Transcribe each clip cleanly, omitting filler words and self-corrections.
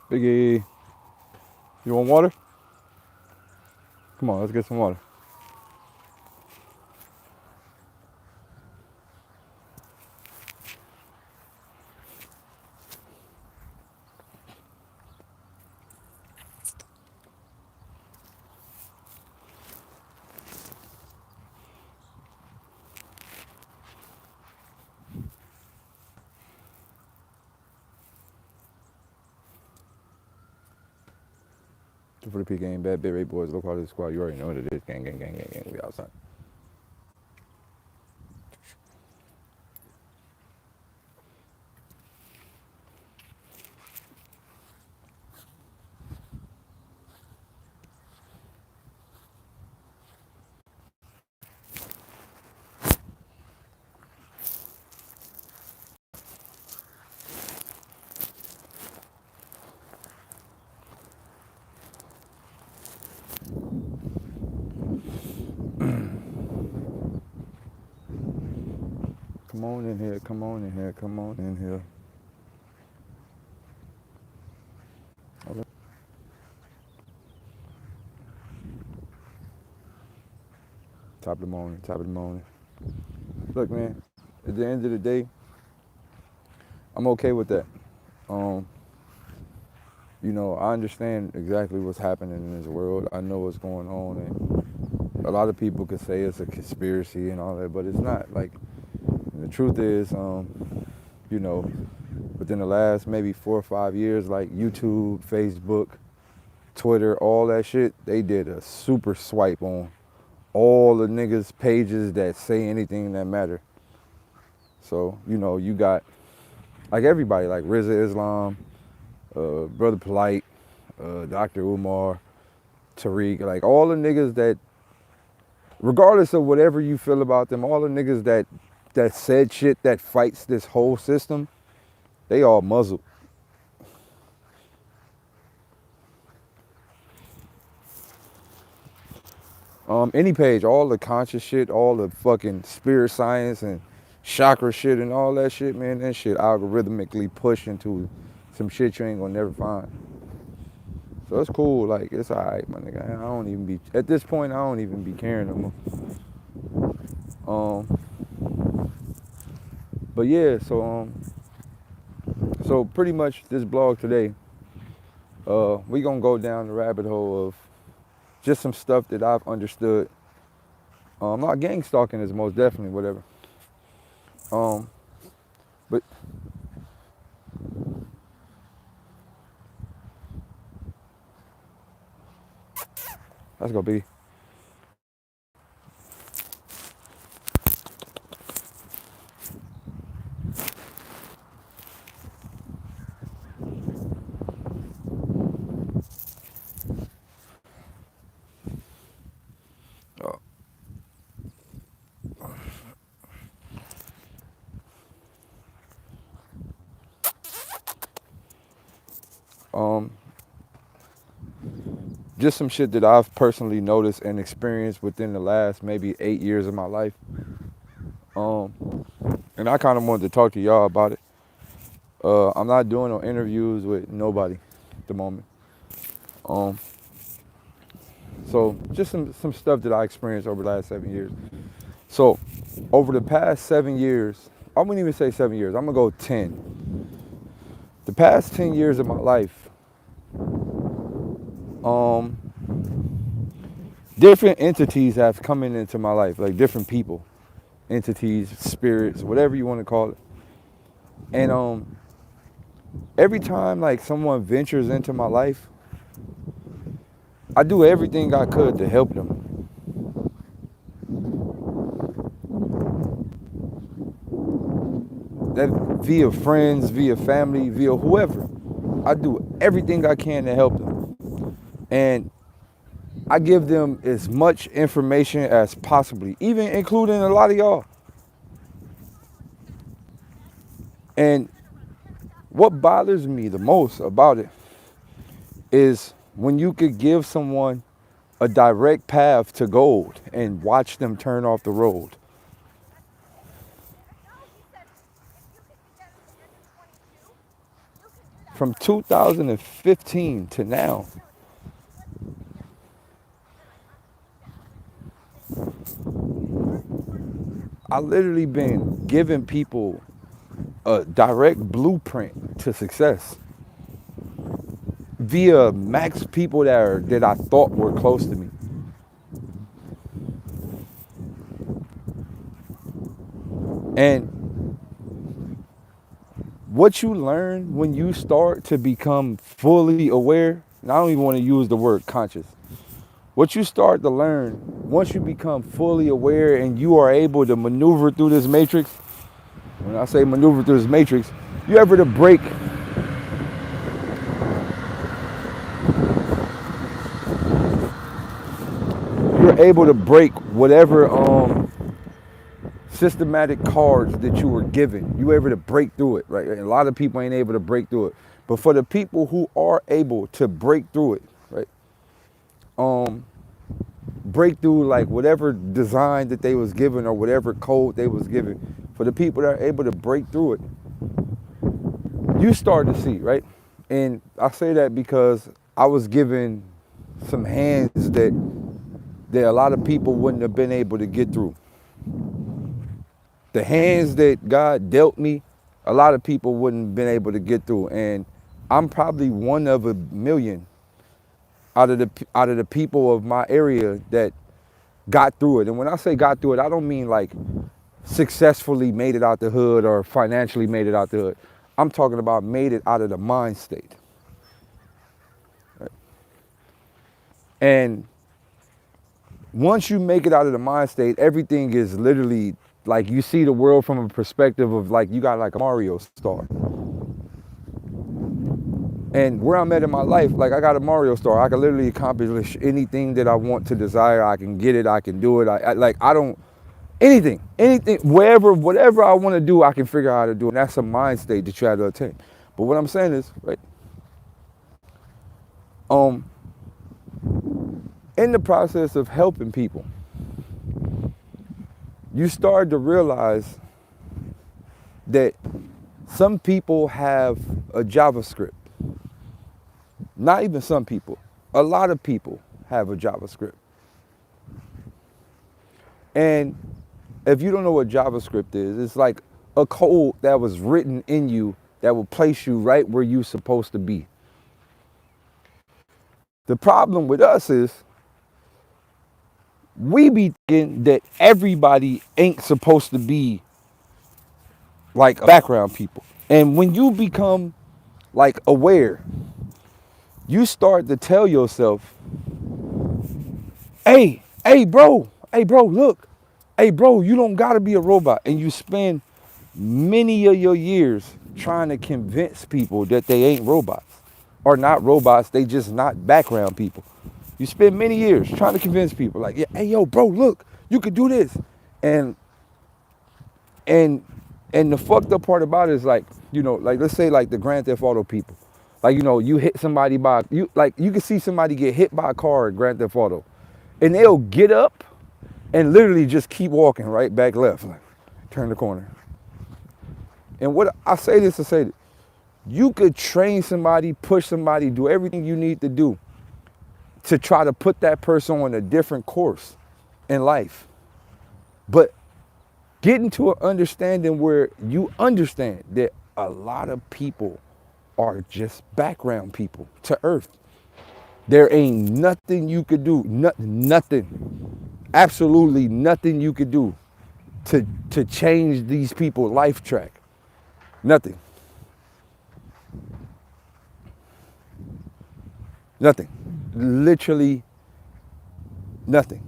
Biggie, you want water? Come on, let's get some water. For the P game, bad bit rate boys, low quality squad. You already know what it is. Gang, gang, gang, gang, gang. We outside. Come on in here, come on in here, come on in here. Okay. Top of the morning, top of the morning. Look, man, at the end of the day, I'm okay with that. Um, you know, I understand exactly what's happening in this world. I know what's going on, and a lot of people could say it's a conspiracy and all that, but it's not. Like, the truth is, you know, within the last maybe 4 or 5 years, like YouTube, Facebook, Twitter, all that shit, they did a super swipe on all the niggas' pages that say anything that matter. So, you know, you got like everybody, like Rizza Islam, Brother Polite, Dr. Umar, Tariq, like all the niggas that, regardless of whatever you feel about them, all the niggas that said shit that fights this whole system, they all muzzled. Any page, all the conscious shit, all the fucking spirit science and chakra shit and all that shit, man, that shit algorithmically push into some shit you ain't gonna never find. So it's cool, like, it's alright, my nigga. I don't even be, at this point, I don't even be caring no more. But yeah, so pretty much this blog today, we gonna go down the rabbit hole of just some stuff that I've understood. Not gang stalking is most definitely whatever. But let's go, B. Um, just some shit that I've personally noticed and experienced within the last maybe 8 years of my life. And I kind of wanted to talk to y'all about it. I'm not doing no interviews with nobody at the moment. So just some stuff that I experienced over the last 7 years. So over the past 7 years, I wouldn't even say 7 years, I'm gonna go 10. The past 10 years of my life, different entities have come into my life, like different people, entities, spirits, whatever you want to call it. And every time like someone ventures into my life, I do everything I could to help them. That via friends, via family, via whoever. I do everything I can to help them. And I give them as much information as possibly, even including a lot of y'all. And what bothers me the most about it is when you could give someone a direct path to gold and watch them turn off the road. from 2015 to now, I literally been giving people a direct blueprint to success via max people that I thought were close to me. And what you learn when you start to become fully aware, and I don't even want to use the word conscious, what you start to learn once you become fully aware and you are able to maneuver through this matrix, when I say maneuver through this matrix, you ever to break, you're able to break whatever systematic cards that you were given. You were able to break through it, right? And a lot of people ain't able to break through it. But for the people who are able to break through it, right? Break through like whatever design that they was given or whatever code they was given. For the people that are able to break through it, you start to see, right? And I say that because I was given some hands that a lot of people wouldn't have been able to get through. The hands that God dealt me, a lot of people wouldn't have been able to get through. And I'm probably one of a million out of the people of my area that got through it. And when I say got through it, I don't mean like successfully made it out the hood or financially made it out the hood. I'm talking about made it out of the mind state. Right? And once you make it out of the mind state, everything is literally like you see the world from a perspective of like you got like a Mario star. And where I'm at in my life, like I got a Mario star. I can literally accomplish anything that I want to desire. I can get it. I can do it. I don't, anything, whatever I want to do, I can figure out how to do it. And that's a mind state that you have to attain. But what I'm saying is, right, in the process of helping people, you start to realize that some people have a JavaScript. Not even some people. A lot of people have a JavaScript. And if you don't know what JavaScript is, it's like a code that was written in you that will place you right where you're supposed to be. The problem with us is we be thinking that everybody ain't supposed to be like background people. And when you become like aware, you start to tell yourself, hey, bro, look. Hey, bro, you don't gotta be a robot. And you spend many of your years trying to convince people that they ain't robots. Or not robots, they just not background people. You spend many years trying to convince people like, yeah, hey, yo, bro, look, you could do this. And the fucked up part about it is like, you know, like let's say like the Grand Theft Auto people. Like, you know, you hit somebody you can see somebody get hit by a car at Grand Theft Auto. And they'll get up and literally just keep walking right back left, like turn the corner. And what I say this to say that you could train somebody, push somebody, do everything you need to do to try to put that person on a different course in life. But getting to an understanding where you understand that a lot of people are just background people to Earth. There ain't nothing you could do, nothing, absolutely nothing you could do to change these people's life track. Nothing. Nothing. Literally nothing.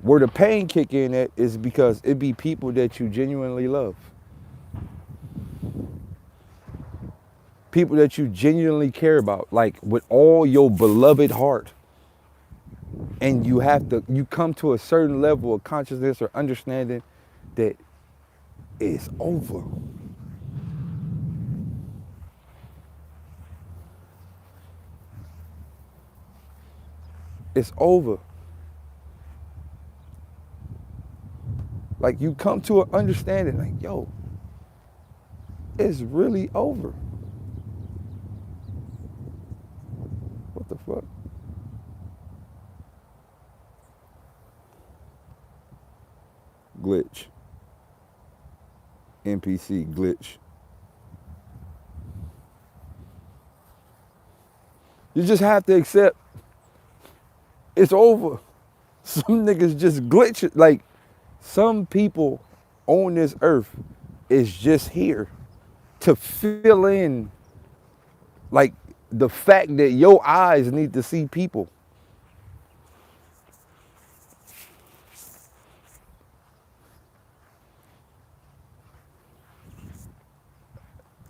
Where the pain kick in at is because it be people that you genuinely love. People that you genuinely care about, like with all your beloved heart. And you come to a certain level of consciousness or understanding that it's over. It's over. Like you come to an understanding like, yo, It's really over. What the fuck? Glitch. NPC glitch. You just have to accept it's over. Some niggas just glitch it. Like, some people on this earth is just here to fill in, like, the fact that your eyes need to see people.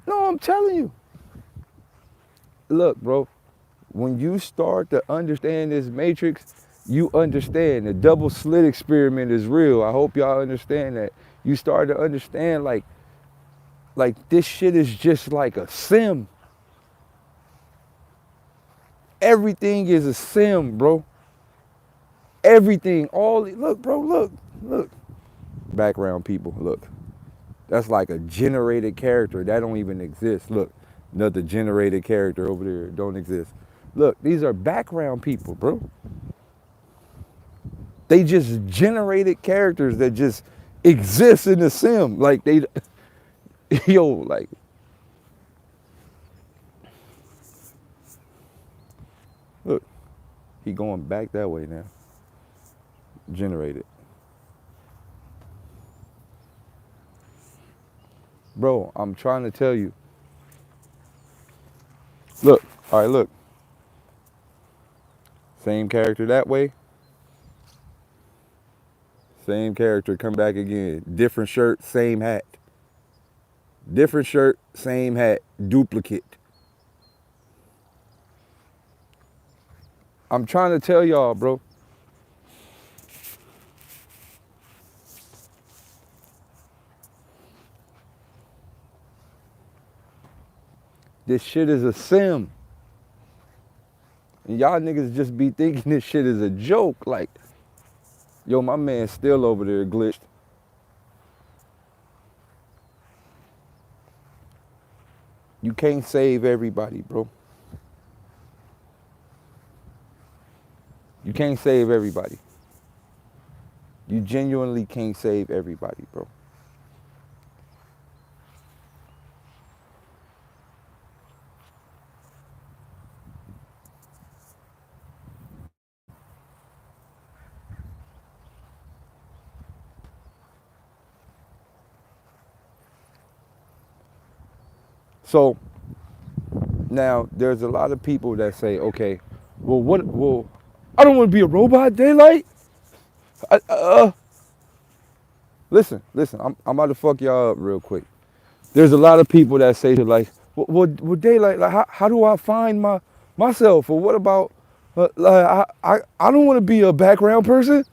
No, I'm telling you. Look, bro, when you start to understand this matrix, you understand the double slit experiment is real. I hope y'all understand that. You start to understand, like this shit is just like a sim. Everything is a sim, bro. Everything, look, bro, look. Background people, look. That's like a generated character. That don't even exist. Look, another generated character over there. Don't exist. Look, these are background people, bro. They just generated characters that just exist in the sim. Like they, yo, like. Look, he going back that way now. Generated. Bro, I'm trying to tell you. Look, all right, look. Same character that way. Same character, come back again. Different shirt, same hat. Different shirt, same hat, duplicate. I'm trying to tell y'all, bro. This shit is a sim. And y'all niggas just be thinking this shit is a joke. Like, yo, my man's still over there glitched. You can't save everybody, bro. You can't save everybody. You genuinely can't save everybody, bro. So now there's a lot of people that say, okay, well, I don't want to be a robot, Daylyt. Listen, I'm about to fuck y'all up real quick. There's a lot of people that say like, well Daylyt, like, how do I find myself? Or what about, like, I don't want to be a background person.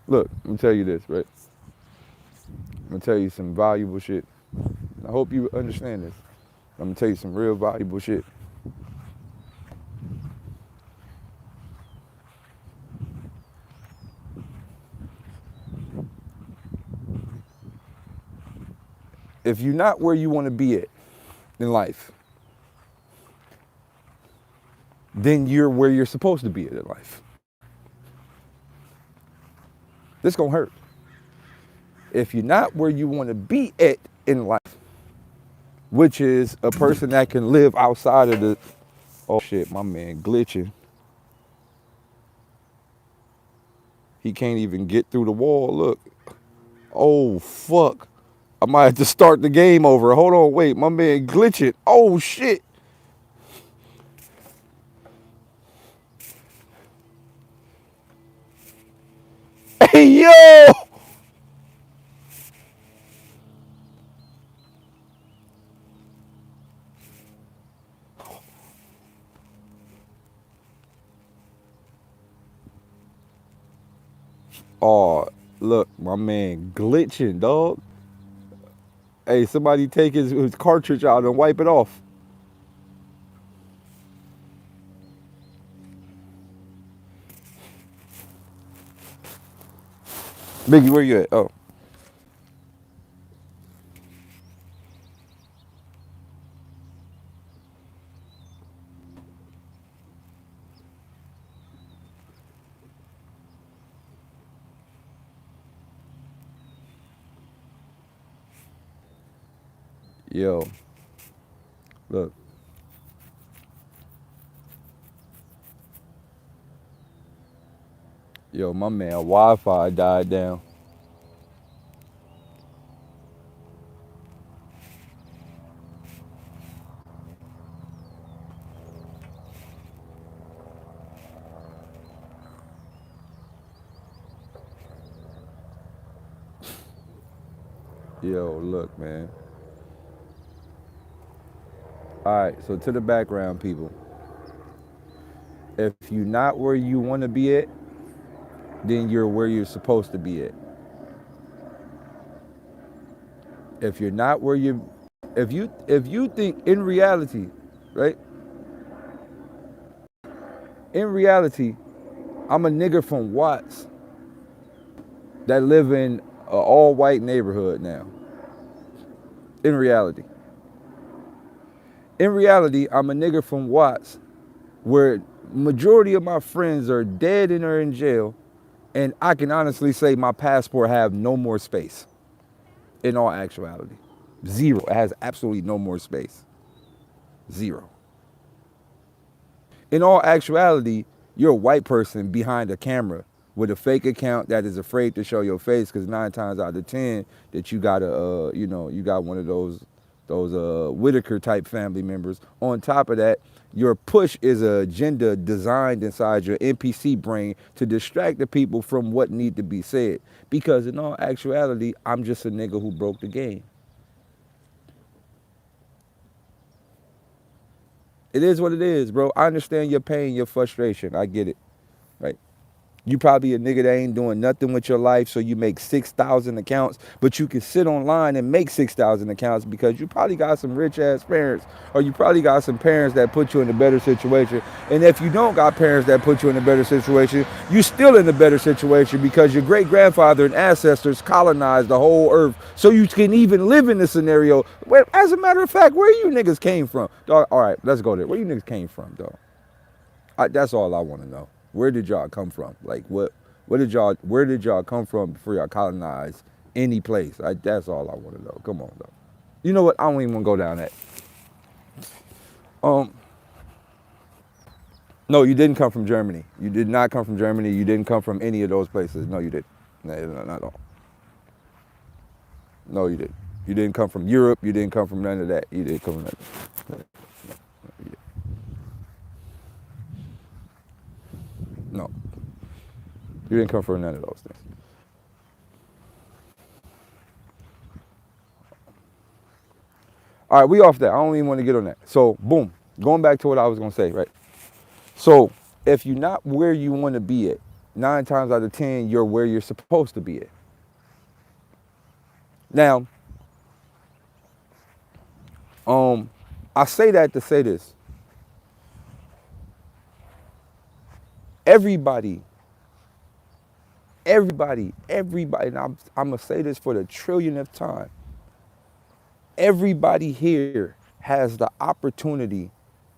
Look, let me tell you this, right? I'm gonna tell you some valuable shit. I hope you understand this. I'm gonna tell you some real valuable shit. If you're not where you want to be at in life, then you're where you're supposed to be at in life. This gonna hurt. If you're not where you want to be at in life, which is a person that can live outside of the, oh shit, my man glitching. He can't even get through the wall, look. Oh fuck. I might have to start the game over. Hold on, wait, my man glitching. Oh shit. Hey yo! Oh, look, my man glitching, dog. Hey, somebody take his cartridge out and wipe it off. Biggie, where you at? Oh, yo, look, yo, my man, Wi-Fi died down. Yo, look, man. All right, so to the background, people. If you're not where you want to be at, then you're where you're supposed to be at. If you're not where you, if you think in reality, right? In reality, I'm a nigga from Watts that live in an all-white neighborhood now. In reality, I'm a nigga from Watts where majority of my friends are dead and are in jail, and I can honestly say my passport have no more space. In all actuality, zero. It has absolutely no more space. Zero. In all actuality, you're a white person behind a camera with a fake account that is afraid to show your face because 9 times out of 10 that you got you got one of those Whitaker type family members. On top of that, your push is an agenda designed inside your NPC brain to distract the people from what need to be said. Because in all actuality, I'm just a nigga who broke the game. It is what it is, bro. I understand your pain, your frustration. I get it, right? You probably a nigga that ain't doing nothing with your life, so you make 6,000 accounts, but you can sit online and make 6,000 accounts because you probably got some rich ass parents, or you probably got some parents that put you in a better situation. And if you don't got parents that put you in a better situation, you still in a better situation because your great grandfather and ancestors colonized the whole earth, so you can even live in this scenario. Where, as a matter of fact, where you niggas came from, dog? All right, let's go there. Where you niggas came from, dog? That's all I want to know. Where did y'all come from? Like where did y'all come from before y'all colonized any place? That's all I want to know. Come on, though. You know what? I don't even want to go down that. Um, no, you didn't come from Germany. You did not come from Germany. You didn't come from any of those places. No, you didn't. No, not at all. No, you didn't. You didn't come from Europe. You didn't come from none of that. You didn't come from that. No, you didn't come from none of those things. All right, we off that. I don't even want to get on that. So, boom. Going back to what I was going to say, right? So, if you're not where you want to be at, 9 times out of 10, you're where you're supposed to be at. Now, I say that to say this. Everybody, and I'm going to say this for the trillionth time. Everybody here has the opportunity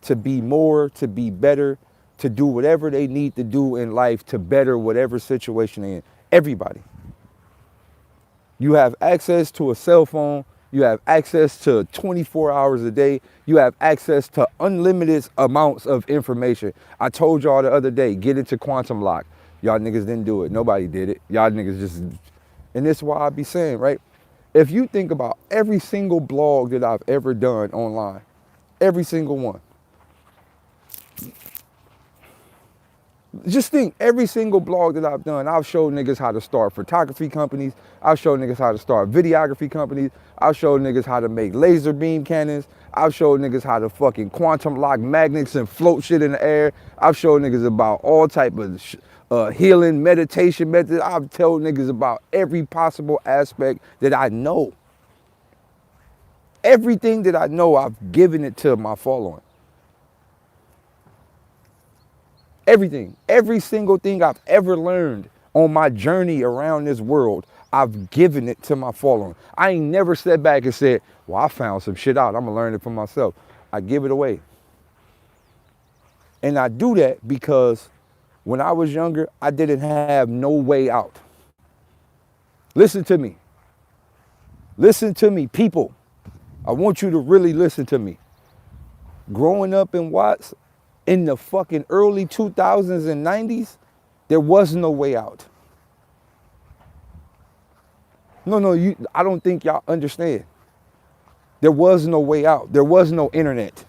to be more, to be better, to do whatever they need to do in life to better whatever situation they're in. Everybody. You have access to a cell phone. You have access to 24 hours a day. You have access to unlimited amounts of information. I told y'all the other day, get into quantum lock. Y'all niggas didn't do it. Nobody did it. Y'all niggas just, and this is why I be saying, right? If you think about every single blog that I've ever done online, every single one, just think, every single blog that I've done, I've showed niggas how to start photography companies. I've showed niggas how to start videography companies. I've showed niggas how to make laser beam cannons. I've showed niggas how to fucking quantum lock magnets and float shit in the air. I've showed niggas about all type of healing meditation methods. I've told niggas about every possible aspect that I know. Everything that I know, I've given it to my following. Everything, every single thing I've ever learned On my journey around this world, I've given it to my following. I ain't never sat back and said, well, I found some shit out. I'm going to learn it for myself. I give it away. And I do that because when I was younger, I didn't have no way out. Listen to me. Listen to me, people. I want you to really listen to me. Growing up in Watts in the fucking early 2000s and 90s, there was no way out. No, I don't think y'all understand. There was no way out. There was no internet.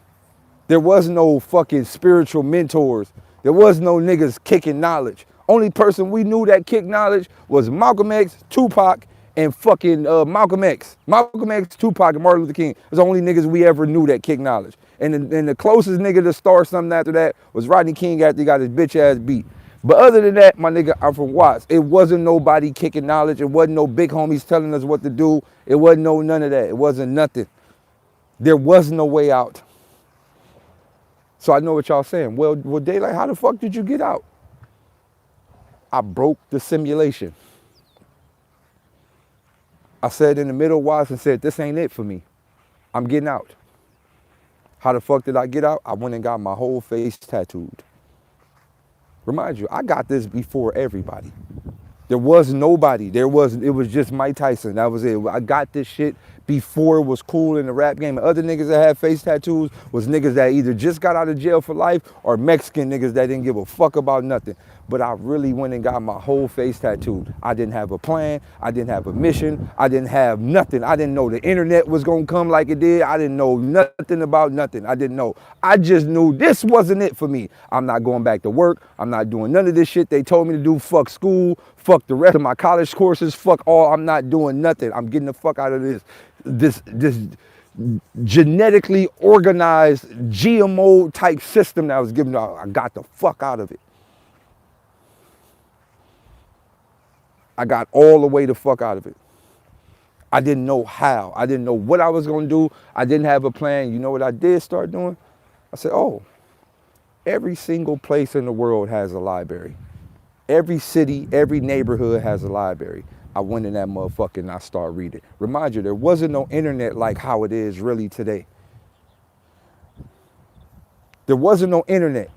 There was no fucking spiritual mentors. There was no niggas kicking knowledge. Only person we knew that kicked knowledge was Malcolm X, Tupac, and fucking Malcolm X. Malcolm X, Tupac, and Martin Luther King was the only niggas we ever knew that kicked knowledge. And the closest nigga to start something after that was Rodney King after he got his bitch ass beat. But other than that, my nigga, I'm from Watts. It wasn't nobody kicking knowledge. It wasn't no big homies telling us what to do. It wasn't no none of that. It wasn't nothing. There was no way out. So I know what y'all saying. Well, Daylyt, how the fuck did you get out? I broke the simulation. I sat in the middle of Watts and said, this ain't it for me. I'm getting out. How the fuck did I get out? I went and got my whole face tattooed. Remind you, I got this before everybody. There was nobody. It was just Mike Tyson. That was it. I got this shit before it was cool in the rap game. Other niggas that had face tattoos was niggas that either just got out of jail for life or Mexican niggas that didn't give a fuck about nothing. But I really went and got my whole face tattooed. I didn't have a plan. I didn't have a mission. I didn't have nothing. I didn't know the internet was gonna come like it did. I didn't know nothing about nothing. I didn't know. I just knew this wasn't it for me. I'm not going back to work. I'm not doing none of this shit they told me to do. Fuck school. Fuck the rest of my college courses. Fuck all. I'm not doing nothing. I'm getting the fuck out of this genetically organized GMO type system that was given. I got the fuck out of it. I got all the way the fuck out of it. I didn't know how. I didn't know what I was gonna do. I didn't have a plan. You know what I did start doing? I said, oh, every single place in the world has a library. Every city, every neighborhood has a library. I went in that motherfucker and I started reading. Remind you, there wasn't no internet like how it is really today. There wasn't no internet.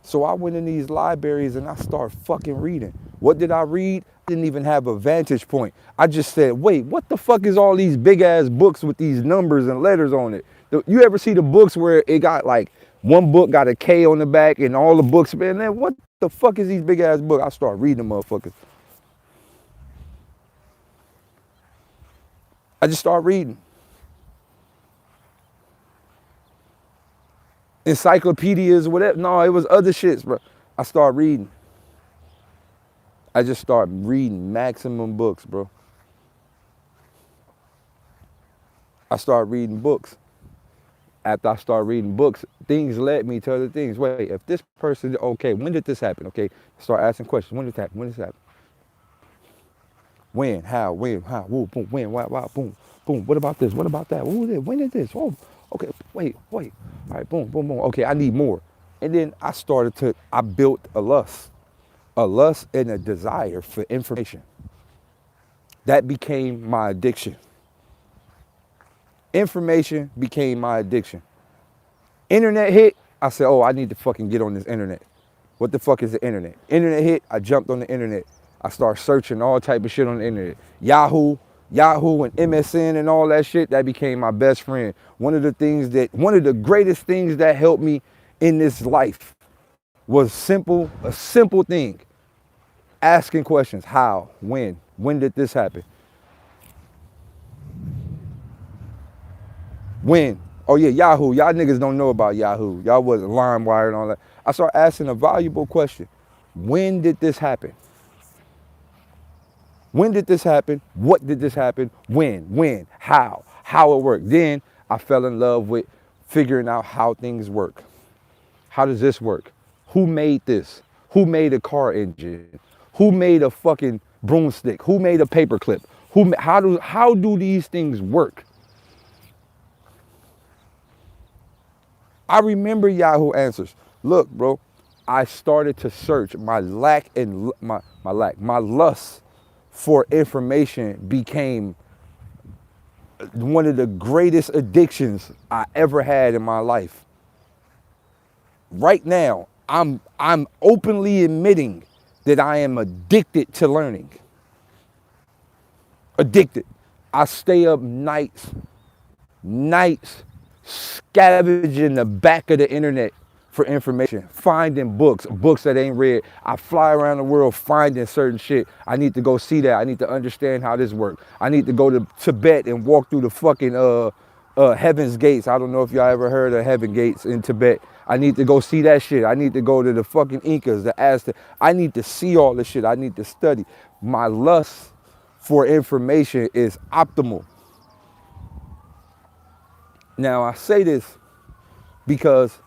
So I went in these libraries and I started fucking reading. What did I read? I didn't even have a vantage point. I just said, wait, what the fuck is all these big ass books with these numbers and letters on it? You ever see the books where it got like, one book got a K on the back and all the books, man, what the fuck is these big ass books? I start reading them motherfuckers. I just start reading. Encyclopedias, whatever. No, it was other shits, bro. I started reading. I just started reading maximum books, bro. I started reading books. After I started reading books, things led me to other things. Wait, if this person, okay, when did this happen? Okay, start asking questions. When did this happen? When did this happen? When? How? When? How? Woo, boom, when? Why? Boom, boom. What about this? What about that? When did this? Oh, okay, wait. All right, boom, boom, boom. Okay, I need more. And then I built a lust and a desire for information. That became my addiction. Information became my addiction. Internet hit, I said, oh, I need to fucking get on this internet. What the fuck is the internet? Internet hit, I jumped on the internet. I started searching all type of shit on the internet. Yahoo and MSN and all that shit, that became my best friend. One of the greatest things that helped me in this life was a simple thing. Asking questions, how, when did this happen? When? Oh yeah, Yahoo. Y'all niggas don't know about Yahoo. Y'all wasn't LimeWire and all that. I started asking a valuable question. When did this happen? When did this happen? What did this happen? When? How it worked. Then I fell in love with figuring out how things work. How does this work? Who made this? Who made a car engine? Who made a fucking broomstick? Who made a paperclip? How do these things work? I remember Yahoo Answers. Look, bro, I started to search my lack my lack. My lust for information became one of the greatest addictions I ever had in my life. Right now, I'm openly admitting that I am addicted to learning. Addicted. I stay up nights scavenging the back of the internet for information, finding books that ain't read. I fly around the world finding certain shit. I need to go see that. I need to understand how this works. I need to go to Tibet and walk through the fucking Heaven's Gates. I don't know if y'all ever heard of Heaven Gates in Tibet. I need to go see that shit. I need to go to the fucking Incas, the Aztecs. I need to see all this shit. I need to study. My lust for information is optimal. Now, I say this because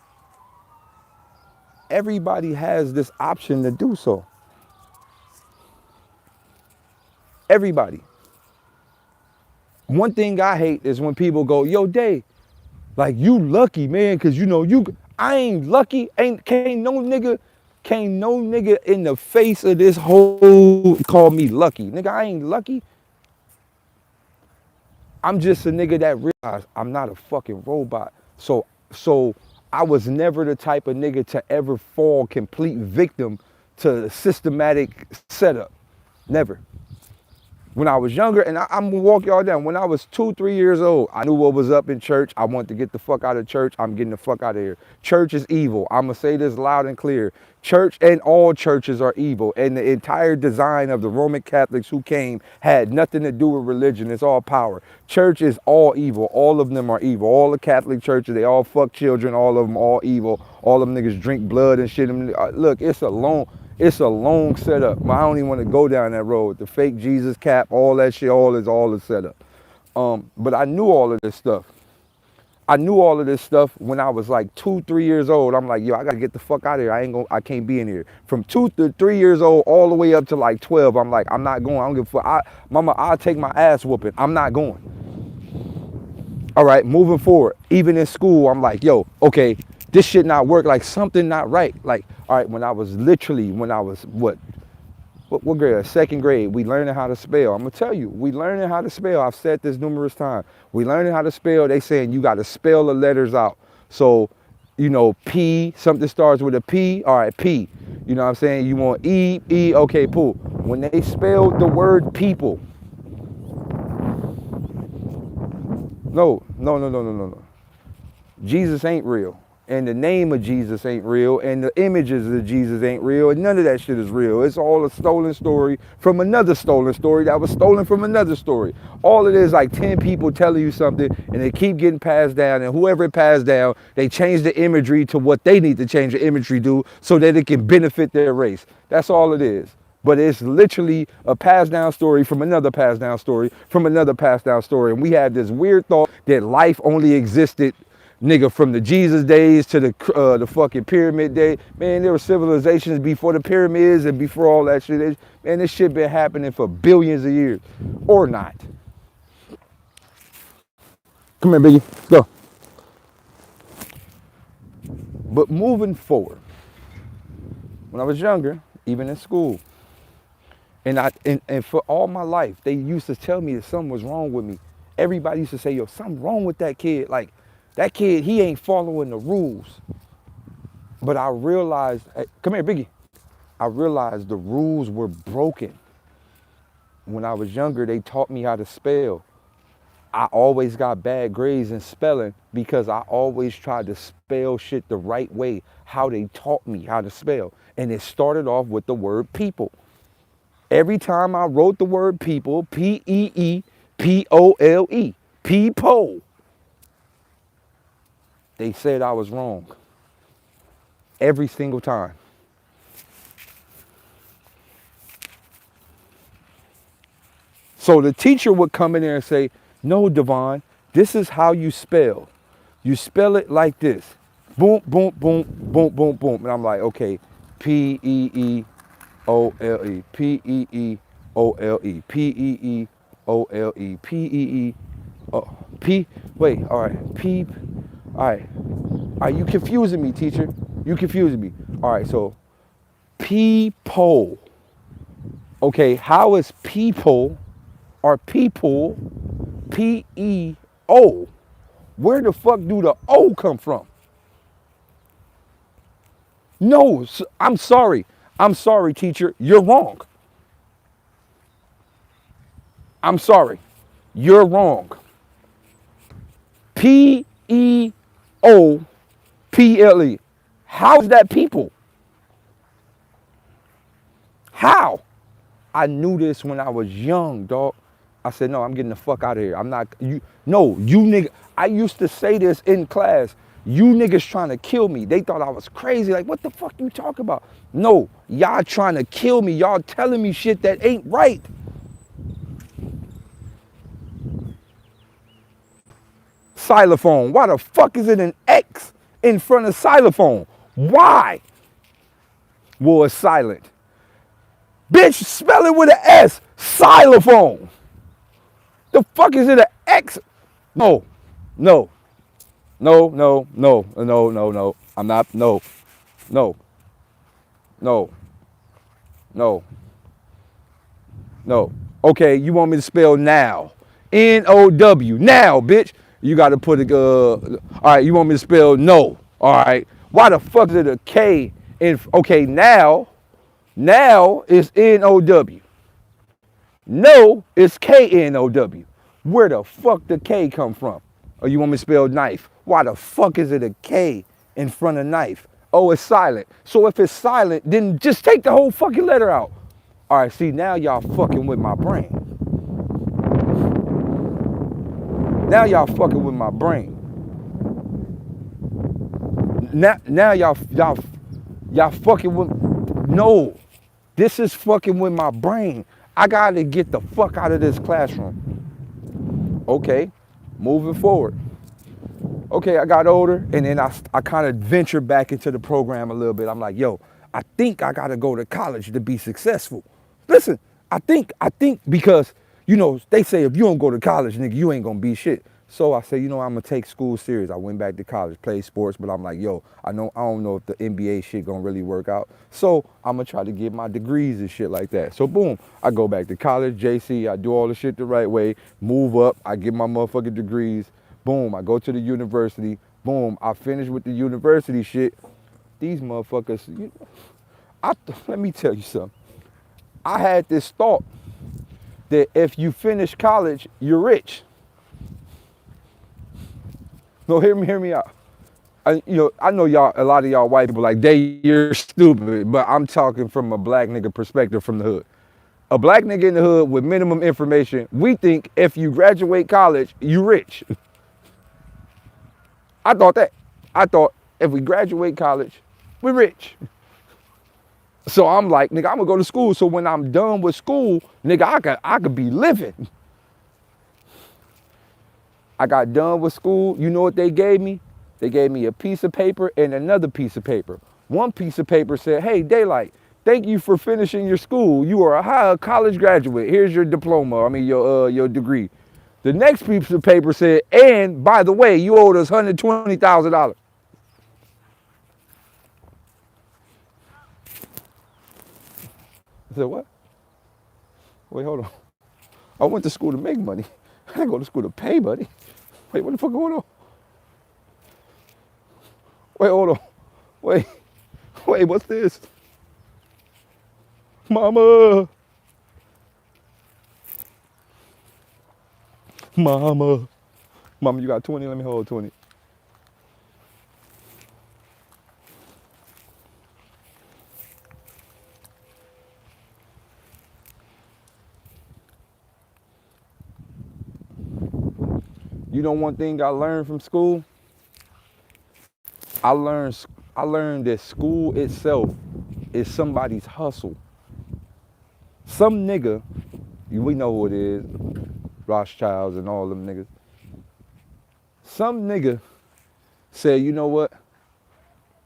everybody has this option to do so. Everybody. One thing I hate is when people go, yo, Day, like, you lucky, man, because I ain't lucky. Can't no nigga in the face of this whole call me lucky. Nigga, I ain't lucky. I'm just a nigga that realized I'm not a fucking robot. So I was never the type of nigga to ever fall complete victim to systematic setup. Never. When I was younger, and I'm gonna walk y'all down, when I was 2, 3 years old, I knew what was up in church. I wanted to get the fuck out of church. I'm getting the fuck out of here. Church is evil. I'm gonna say this loud and clear. Church and all churches are evil. And the entire design of the Roman Catholics who came had nothing to do with religion. It's all power. Church is all evil. All of them are evil. All the Catholic churches, they all fuck children. All of them all evil. All of them niggas drink blood and shit. Look, it's a long setup. I don't even want to go down that road. The fake Jesus cap, all that shit, all is set up. But I knew all of this stuff. I knew all of this stuff when I was like 2, 3 years old. I'm like, yo, I gotta get the fuck out of here. I can't be in here. From 2 to 3 years old, all the way up to like 12, I'm like, I'm not going. I don't give a fuck. Mama, I'll take my ass whooping. I'm not going. All right, moving forward. Even in school, I'm like, yo, okay, this shit not work. Like something not right. Like, all right, when I was what grade? Second grade, we learning how to spell. I'm gonna tell you, we learning how to spell. I've said this numerous times. We learning how to spell. They saying you got to spell the letters out. So, P, something starts with a P. All right, P. You know what I'm saying? You want E, okay, cool. When they spelled the word people, no. Jesus ain't real. And the name of Jesus ain't real, and the images of Jesus ain't real, and none of that shit is real. It's all a stolen story from another stolen story that was stolen from another story. All it is like 10 people telling you something, and they keep getting passed down, and whoever it passed down, they change the imagery to what they need to change the imagery to so that it can benefit their race. That's all it is. But it's literally a passed down story from another passed down story from another passed down story. And we have this weird thought that life only existed, nigga, from the Jesus days to the fucking pyramid day. Man, there were civilizations before the pyramids and before all that shit. Man, this shit been happening for billions of years. Or not. Come here, Biggie. Let's go. But moving forward, when I was younger, even in school, and for all my life, they used to tell me that something was wrong with me. Everybody used to say, yo, something wrong with that kid. Like, that kid, he ain't following the rules. But I realized, hey, come here, Biggie. I realized the rules were broken. When I was younger, they taught me how to spell. I always got bad grades in spelling because I always tried to spell shit the right way, how they taught me how to spell. And it started off with the word people. Every time I wrote the word people, P-E-E-P-O-L-E, people, they said I was wrong. Every single time. So the teacher would come in there and say, no, Devon, this is how you spell. You spell it like this. Boom, boom, boom, boom, boom, boom. And I'm like, okay, P-E-E-O-L-E, P-E-E-O-L-E, P-E-E-O-L-E, P-E-E, P, wait, all right, P, all right. Are you confusing me, teacher? You confusing me. All right, so people. Okay, how is people or people P-E-O? Where the fuck do the O come from? No, I'm sorry. I'm sorry, teacher. You're wrong. I'm sorry. You're wrong. P-E-O-P-L-E. How's that people? How? I knew this when I was young, dog. I said, no, I'm getting the fuck out of here. I'm not, you, no, you nigga. I used to say this in class. You niggas trying to kill me. They thought I was crazy. Like, what the fuck you talking about? No, y'all trying to kill me. Y'all telling me shit that ain't right. Xylophone. Why the fuck is it an X in front of xylophone? Why? Well, it's silent. Bitch, spell it with an S. Xylophone. The fuck is it an X? No, no, no, no, no, no, no, no. I'm not, no, no, no, no, no. Okay, you want me to spell now? N-O-W, now, bitch. You got to put a, all right, you want me to spell no. All right, why the fuck is it a K in, okay, now is N-O-W. No is K-N-O-W. Where the fuck the K come from? Or you want me to spell knife? Why the fuck is it a K in front of knife? Oh, it's silent. So if it's silent, then just take the whole fucking letter out. All right, see, now y'all fucking with my brain. Now y'all fucking with my brain. Now y'all fucking with, no. This is fucking with my brain. I gotta get the fuck out of this classroom. Okay, moving forward. Okay, I got older, and then I kind of ventured back into the program a little bit. I'm like, yo, I think I gotta go to college to be successful. Listen, I think because, you know, they say if you don't go to college, nigga, you ain't gonna be shit. So I said, you know, I'm gonna take school serious. I went back to college, played sports, but I'm like, yo, I don't know if the NBA shit gonna really work out. So I'm gonna try to get my degrees and shit like that. So boom, I go back to college, JC, I do all the shit the right way, move up, I get my motherfucking degrees, boom, I go to the university, boom, I finish with the university shit. These motherfuckers, you know, let me tell you something. I had this thought that if you finish college, you're rich. No, hear me out. I know y'all, a lot of y'all white people like, you're stupid, but I'm talking from a black nigga perspective from the hood. A black nigga in the hood with minimum information, we think if you graduate college, you rich. I thought if we graduate college, we're rich. So I'm like, nigga, I'm gonna go to school. So when I'm done with school, nigga, I could be living. I got done with school. You know what they gave me? They gave me a piece of paper and another piece of paper. One piece of paper said, hey, DAYLYT, thank you for finishing your school. You are a high college graduate. Here's your diploma, your degree. The next piece of paper said, and by the way, you owed us $120,000. I said, what? Wait, hold on. I went to school to make money. I didn't go to school to pay, buddy. Wait, what the fuck going on? Wait, hold on. Wait, what's this? Mama, you got 20? Let me hold 20. You know one thing I learned from school? I learned that school itself is somebody's hustle. Some nigga, we know who it is, Rothschilds and all them niggas. Some nigga said, you know what?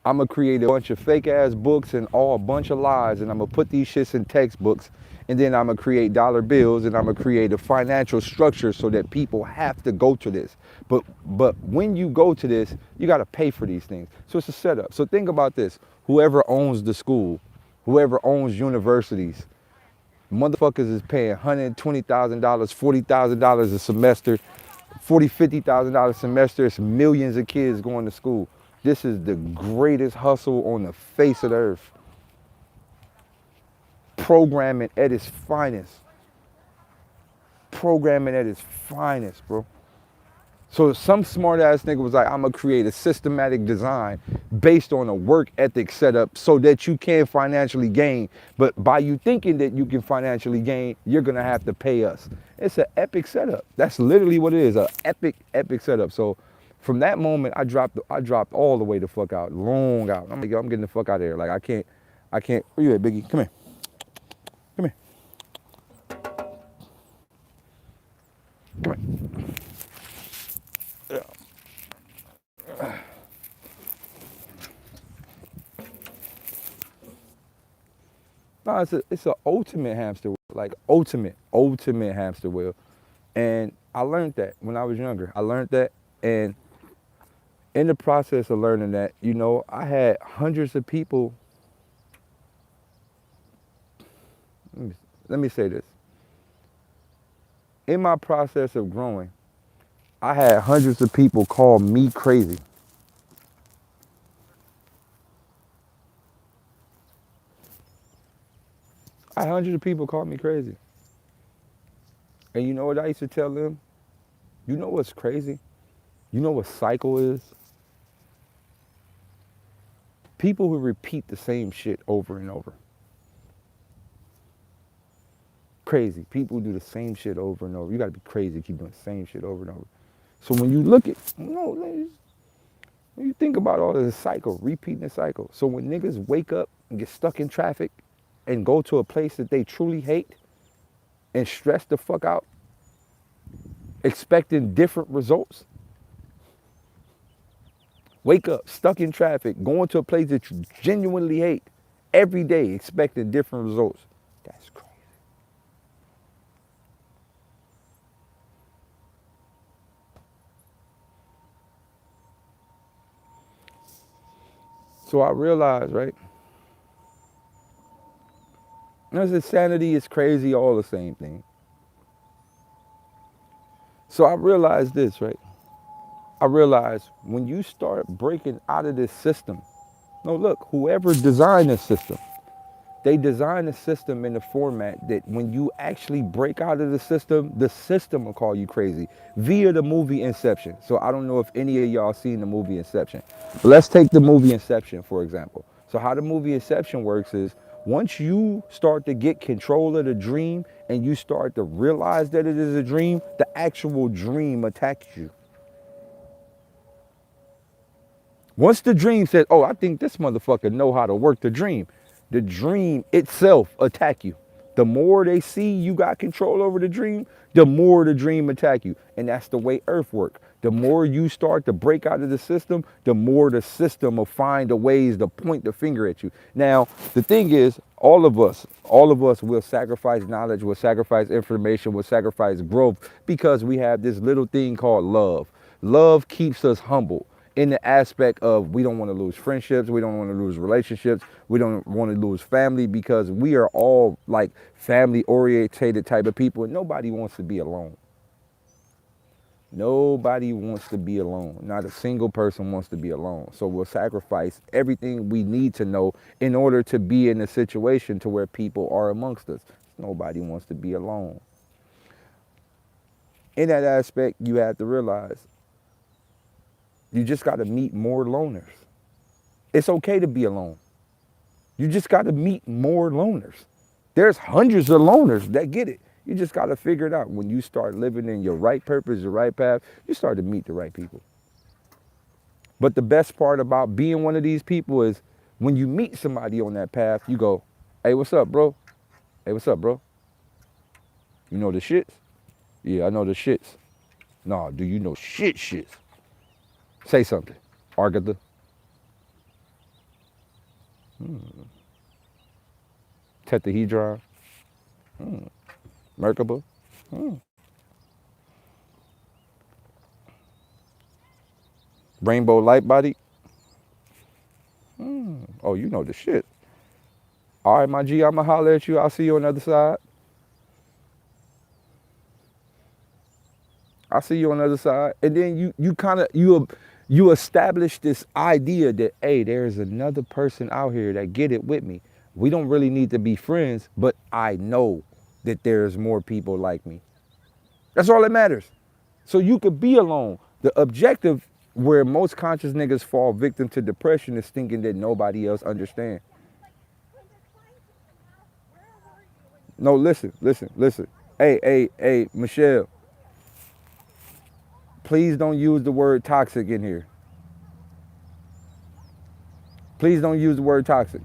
I'm gonna create a bunch of fake ass books and a bunch of lies, and I'm gonna put these shits in textbooks, and then I'm gonna create dollar bills, and I'm gonna create a financial structure so that people have to go to this. But when you go to this, you gotta pay for these things. So it's a setup. So think about this. Whoever owns the school, whoever owns universities, Motherfuckers is paying $120,000, $40,000 a semester, $50,000 a semester. It's millions of kids going to school. This is the greatest hustle on the face of the earth. Programming at its finest. Programming at its finest, bro. So some smart ass nigga was like, I'm gonna create a systematic design based on a work ethic setup so that you can financially gain. But by you thinking that you can financially gain, you're gonna have to pay us. It's an epic setup. That's literally what it is, an epic setup. So from that moment, I dropped all the way the fuck out, long out. I'm getting the fuck out of here. Like I can't. Where you at, Biggie? Come here. Come here. Come here. No, it's a ultimate hamster wheel, like ultimate hamster wheel. And I learned that when I was younger. I learned that, and in the process of learning that, you know, I had hundreds of people. Let me say this. In my process of growing, I had hundreds of people call me crazy. I had hundreds of people call me crazy. And you know what I used to tell them? You know what's crazy? You know what cycle is? People who repeat the same shit over and over. Crazy. People do the same shit over and over. You gotta be crazy to keep doing the same shit over and over. So when you look at, when you think about all this cycle, repeating the cycle. So when niggas wake up and get stuck in traffic and go to a place that they truly hate and stress the fuck out, expecting different results, wake up, stuck in traffic, going to a place that you genuinely hate every day, expecting different results. That's crazy. So I realized, right? There's insanity, is crazy, all the same thing. So I realized this, right? I realized when you start breaking out of this system, no, look, whoever designed this system, they designed the system in the format that when you actually break out of the system will call you crazy via the movie Inception. So I don't know if any of y'all seen the movie Inception. But let's take the movie Inception, for example. So how the movie Inception works is once you start to get control of the dream and you start to realize that it is a dream, the actual dream attacks you. Once the dream says, oh, I think this motherfucker know how to work the dream itself attack you. The more they see you got control over the dream, the more the dream attack you. And that's the way Earth works. The more you start to break out of the system, the more the system will find the ways to point the finger at you. Now, the thing is, all of us will sacrifice knowledge, will sacrifice information, will sacrifice growth because we have this little thing called love. Love keeps us humble in the aspect of we don't want to lose friendships, we don't want to lose relationships, we don't want to lose family because we are all like family orientated type of people and nobody wants to be alone. Nobody wants to be alone. Not a single person wants to be alone. So we'll sacrifice everything we need to know in order to be in a situation to where people are amongst us. Nobody wants to be alone. In that aspect, you have to realize you just got to meet more loners. It's okay to be alone. You just got to meet more loners. There's hundreds of loners that get it. You just got to figure it out. When you start living in your right purpose, your right path, you start to meet the right people. But the best part about being one of these people is when you meet somebody on that path, you go, hey, what's up, bro? Hey, what's up, bro? You know the shits? Yeah, I know the shits. Nah, do you know shits? Say something. Argatha. Tetrahedron. Merkaba. Rainbow light body. Oh, you know the shit. All right, my G, I'ma holler at you. I'll see you on the other side. I see you on the other side. And then you establish this idea that, hey, there's another person out here that get it with me. We don't really need to be friends, but I know that there's more people like me. That's all that matters. So you could be alone. The objective where most conscious niggas fall victim to depression is thinking that nobody else understands. No, listen. Hey, Michelle, please don't use the word toxic in here. Please don't use the word toxic.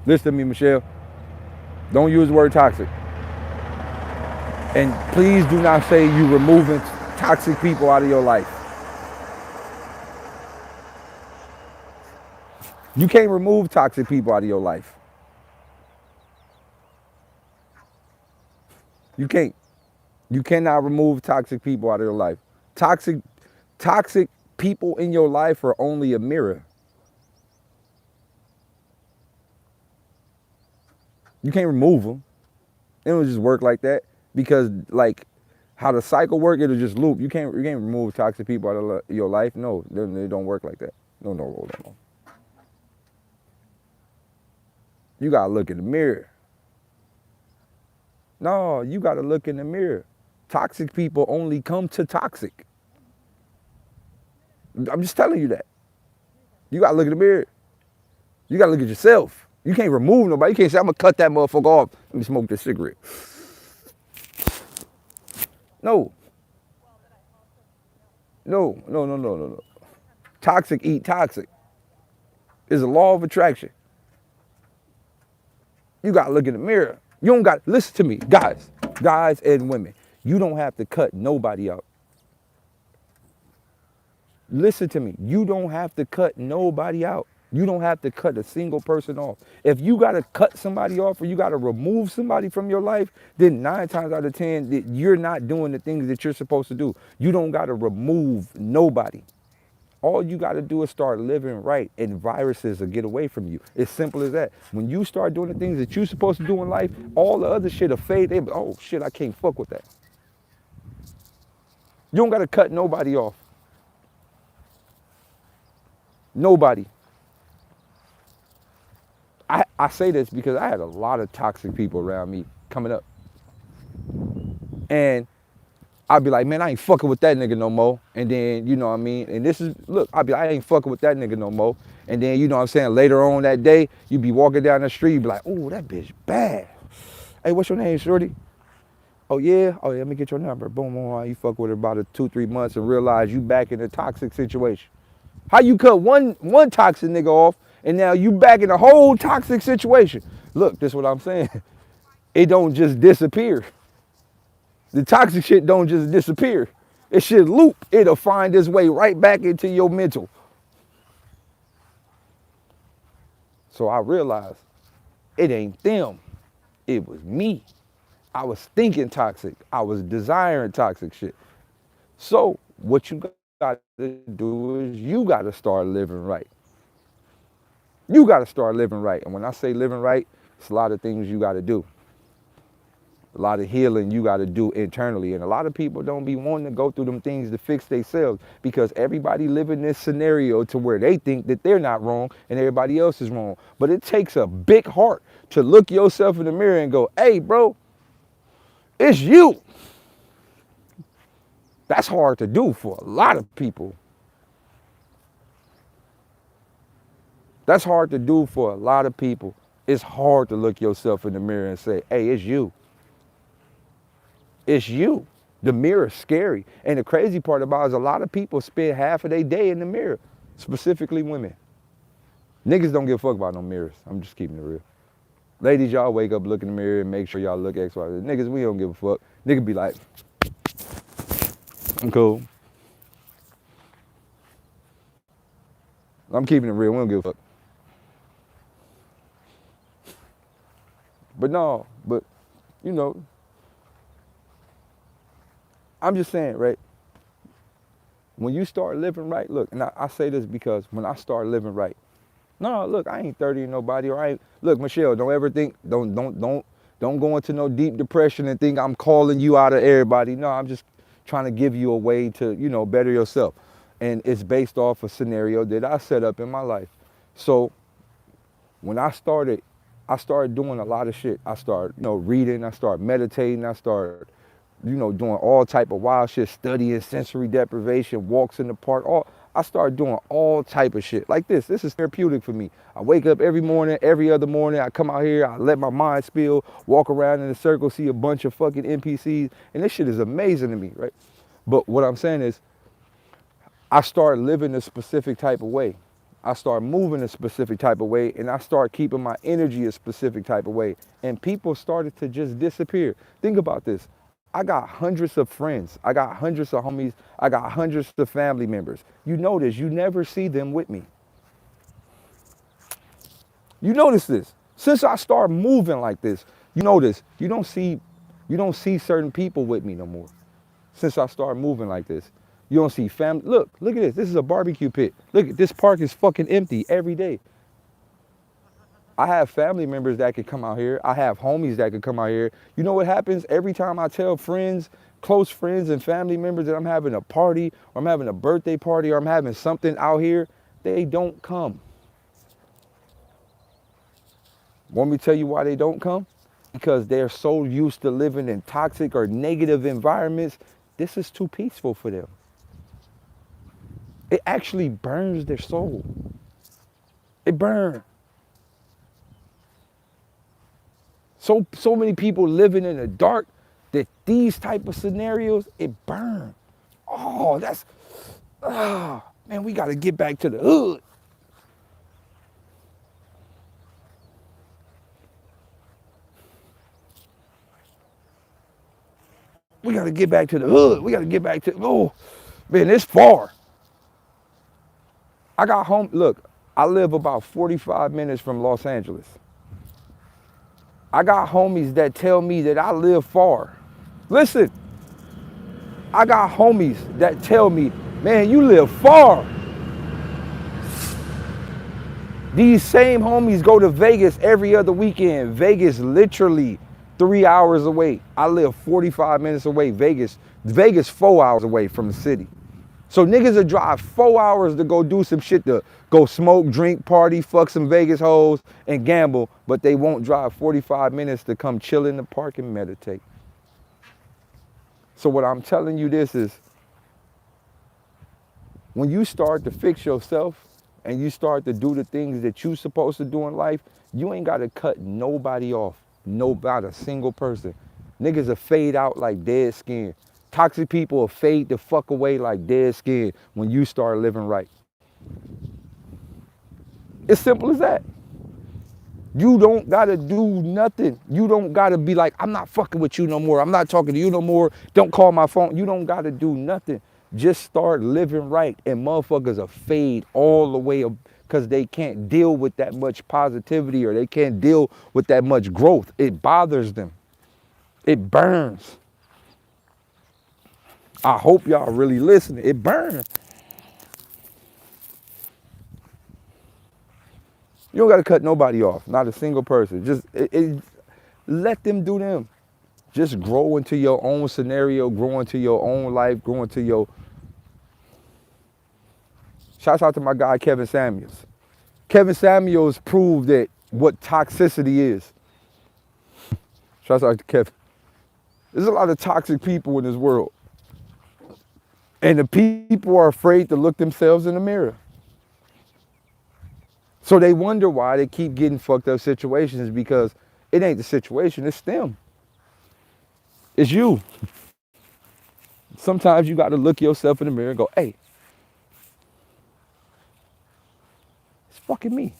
Listen to me, Michelle. Don't use the word toxic. And please do not say you removing toxic people out of your life. You can't remove toxic people out of your life. You can't. You cannot remove toxic people out of your life. Toxic people in your life are only a mirror. You can't remove them. It don't just work like that because like how the cycle work, it'll just loop. You can't remove toxic people out of your life. No, they don't work like that. No. You gotta look in the mirror. No, you gotta look in the mirror. Toxic people only come to toxic. I'm just telling you that. You gotta look in the mirror. You gotta look at yourself. You can't remove nobody. You can't say, I'm gonna cut that motherfucker off. Let me smoke this cigarette. No. Toxic eat toxic. It's a law of attraction. You gotta look in the mirror. You don't got, listen to me, guys and women. You don't have to cut nobody out. Listen to me. You don't have to cut nobody out. You don't have to cut a single person off. If you got to cut somebody off or you got to remove somebody from your life, then 9 times out of 10, that you're not doing the things that you're supposed to do. You don't got to remove nobody. All you got to do is start living right and viruses will get away from you. It's simple as that. When you start doing the things that you're supposed to do in life, all the other shit will fade. Oh shit, I can't fuck with that. You don't got to cut nobody off. Nobody. I say this because I had a lot of toxic people around me coming up. And I'd be like, man, I ain't fucking with that nigga no more. And then, you know what I mean? And this is, look, I'd be like, I ain't fucking with that nigga no more. And then, you know what I'm saying, later on that day, you'd be walking down the street, you'd be like, oh, that bitch bad. Hey, what's your name, shorty? Oh, yeah? Oh, yeah, let me get your number. Boom, boom, you fuck with her about 2-3 months and realize you back in a toxic situation. How you cut one toxic nigga off and now you back in a whole toxic situation? Look, this is what I'm saying. It don't just disappear. The toxic shit don't just disappear. It should loop. It'll find its way right back into your mental. So I realized it ain't them. It was me. I was thinking toxic. I was desiring toxic shit. So what you got to do is you got to start living right. You got to start living right. And when I say living right, it's a lot of things you got to do. A lot of healing you got to do internally. And a lot of people don't be wanting to go through them things to fix themselves because everybody live in this scenario to where they think that they're not wrong and everybody else is wrong. But it takes a big heart to look yourself in the mirror and go, hey, bro, it's you. That's hard to do for a lot of people. That's hard to do for a lot of people. It's hard to look yourself in the mirror and say, hey, it's you. It's you. The mirror's scary. And the crazy part about it is a lot of people spend half of their day in the mirror, specifically women. Niggas don't give a fuck about no mirrors. I'm just keeping it real. Ladies, y'all wake up, look in the mirror, and make sure y'all look X, Y, Z. Niggas, we don't give a fuck. Niggas be like, I'm cool. I'm keeping it real. We don't give a fuck. But no, you know, I'm just saying, right? When you start living right, look, and I say this because when I start living right, no, look, I ain't 30 nobody, or I ain't, look, Michelle, don't ever think, don't go into no deep depression and think I'm calling you out of everybody. No, I'm just, trying to give you a way to, you know, better yourself. And it's based off a scenario that I set up in my life. So when I started doing a lot of shit. I started, you know, reading, I started meditating, I started, you know, doing all type of wild shit, studying sensory deprivation, walks in the park, I started doing all type of shit like this. This is therapeutic for me. I wake up every morning, every other morning, I come out here, I let my mind spill, walk around in a circle, see a bunch of fucking NPCs, and this shit is amazing to me, right? But what I'm saying is, I started living a specific type of way. I started moving a specific type of way, and I started keeping my energy a specific type of way. And people started to just disappear. Think about this. I got hundreds of friends. I got hundreds of homies. I got hundreds of family members. You notice you never see them with me. You notice this. Since I started moving like this, you notice you don't see certain people with me no more. Since I started moving like this. You don't see family. Look at this. This is a barbecue pit. Look, this park is fucking empty every day. I have family members that could come out here. I have homies that could come out here. You know what happens every time I tell friends, close friends and family members that I'm having a party or I'm having a birthday party or I'm having something out here, they don't come. Want me to tell you why they don't come? Because they're so used to living in toxic or negative environments. This is too peaceful for them. It actually burns their soul. It burns. So many people living in the dark that these type of scenarios, it burns. Oh, man, we got to get back to the hood. We got to get back to the hood. We got to get back to, oh, man, it's far. I got home, look, I live about 45 minutes from Los Angeles. I got homies that tell me that I live far. Listen, I got homies that tell me, man, you live far. These same homies go to Vegas every other weekend. Vegas literally 3 hours away. I live 45 minutes away. Vegas 4 hours away from the city. So niggas will drive 4 hours to go do some shit, to go smoke, drink, party, fuck some Vegas hoes, and gamble, but they won't drive 45 minutes to come chill in the park and meditate. So what I'm telling you this is, when you start to fix yourself and you start to do the things that you're supposed to do in life, you ain't got to cut nobody off, not a single person. Niggas will fade out like dead skin. Toxic people will fade the fuck away like dead skin when you start living right. It's simple as that. You don't gotta do nothing. You don't gotta be like, I'm not fucking with you no more. I'm not talking to you no more. Don't call my phone. You don't gotta do nothing. Just start living right, and motherfuckers will fade all the way because they can't deal with that much positivity or they can't deal with that much growth. It bothers them. It burns. I hope y'all really listening. It burns. You don't got to cut nobody off, not a single person. Just let them do them. Just grow into your own scenario, grow into your own life, grow into your... Shouts out to my guy, Kevin Samuels. Kevin Samuels proved that what toxicity is. Shouts out to Kevin. There's a lot of toxic people in this world. And the people are afraid to look themselves in the mirror. So they wonder why they keep getting fucked up situations, because it ain't the situation, it's them. It's you. Sometimes you got to look yourself in the mirror and go, hey, it's fucking me.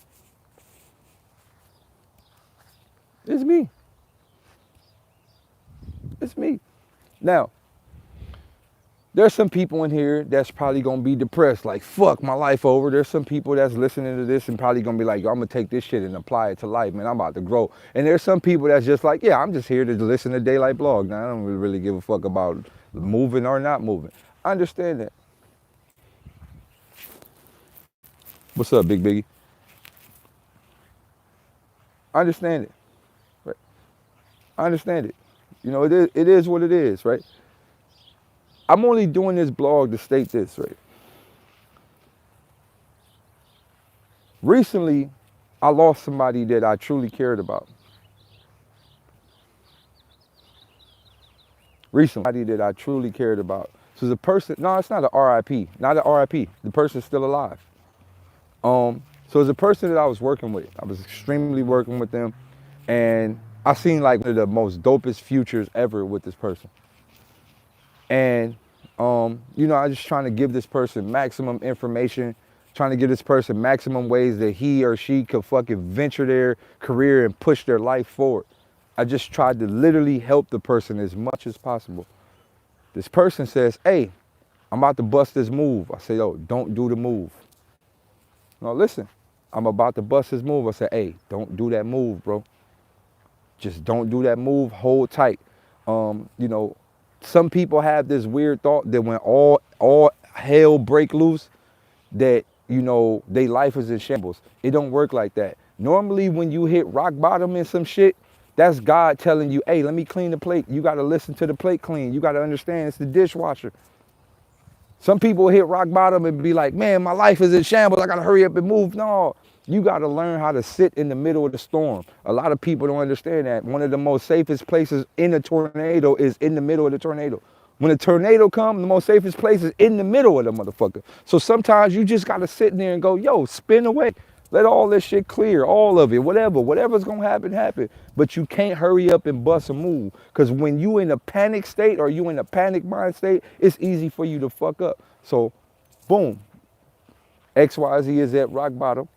It's me. It's me. Now, there's some people in here that's probably going to be depressed, like, fuck, my life over. There's some people that's listening to this and probably going to be like, yo, I'm going to take this shit and apply it to life, man. I'm about to grow. And there's some people that's just like, yeah, I'm just here to listen to DAYLYT blog. Now, I don't really give a fuck about moving or not moving. I understand that. What's up, Big Biggie? I understand it. Right? I understand it. You know, it is what it is, right? I'm only doing this blog to state this, right? Recently, I lost somebody that I truly cared about. Recently, somebody that I truly cared about. So the person, no, it's not a RIP, not a RIP. The person's still alive. So it's a person that I was working with. I was extremely working with them, and I seen like one of the most dopest futures ever with this person. And you know, I just trying to give this person maximum information, trying to give this person maximum ways that he or she could fucking venture their career and push their life forward. I just tried to literally help the person as much as possible. This person says, hey, I'm about to bust this move. I say, yo, don't do the move. No, listen, I'm about to bust this move. I say, hey, don't do that move, bro. Just don't do that move. Hold tight. You know, some people have this weird thought that when all hell break loose, that, you know, their life is in shambles. It don't work like that. Normally when you hit rock bottom in some shit, that's God telling you, hey, let me clean the plate. You got to listen to the plate clean. You got to understand it's the dishwasher. Some people hit rock bottom and be like, man, my life is in shambles. I got to hurry up and move. No, you got to learn how to sit in the middle of the storm. A lot of people don't understand that. One of the most safest places in a tornado is in the middle of the tornado. When a tornado comes, the most safest place is in the middle of the motherfucker. So sometimes you just got to sit in there and go, yo, spin away. Let all this shit clear, all of it, whatever's gonna happen, happen. But you can't hurry up and bust a move. Cause when you in a panic state or you in a panic mind state, it's easy for you to fuck up. So, boom, XYZ is at rock bottom.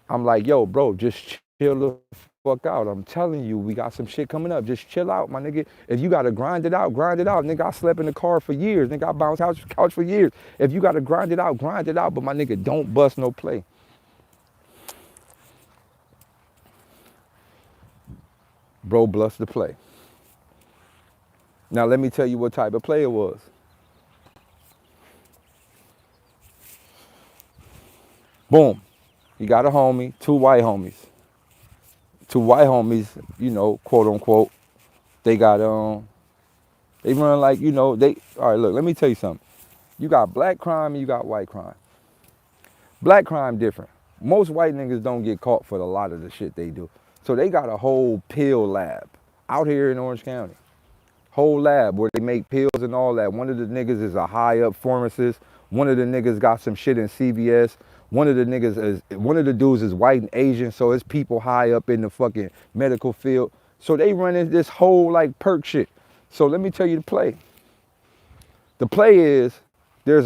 I'm like, yo, bro, just chill the fuck out. I'm telling you, we got some shit coming up. Just chill out, my nigga. If you gotta grind it out, grind it out. Nigga, I slept in the car for years. Nigga, I bounced couch for years. If you gotta grind it out, grind it out. But my nigga, don't bust no play. Bro, bust the play. Now let me tell you what type of play it was. Boom. You got a homie, two white homies. Two white homies, you know, quote unquote. They got they run like, you know, all right, look, let me tell you something. You got black crime and you got white crime. Black crime different. Most white niggas don't get caught for a lot of the shit they do. So they got a whole pill lab out here in Orange County. Whole lab where they make pills and all that. One of the niggas is a high up pharmacist. One of the niggas got some shit in CVS. One of the dudes is white and Asian, so it's people high up in the fucking medical field. So they running this whole like perk shit. So let me tell you the play. The play is there's a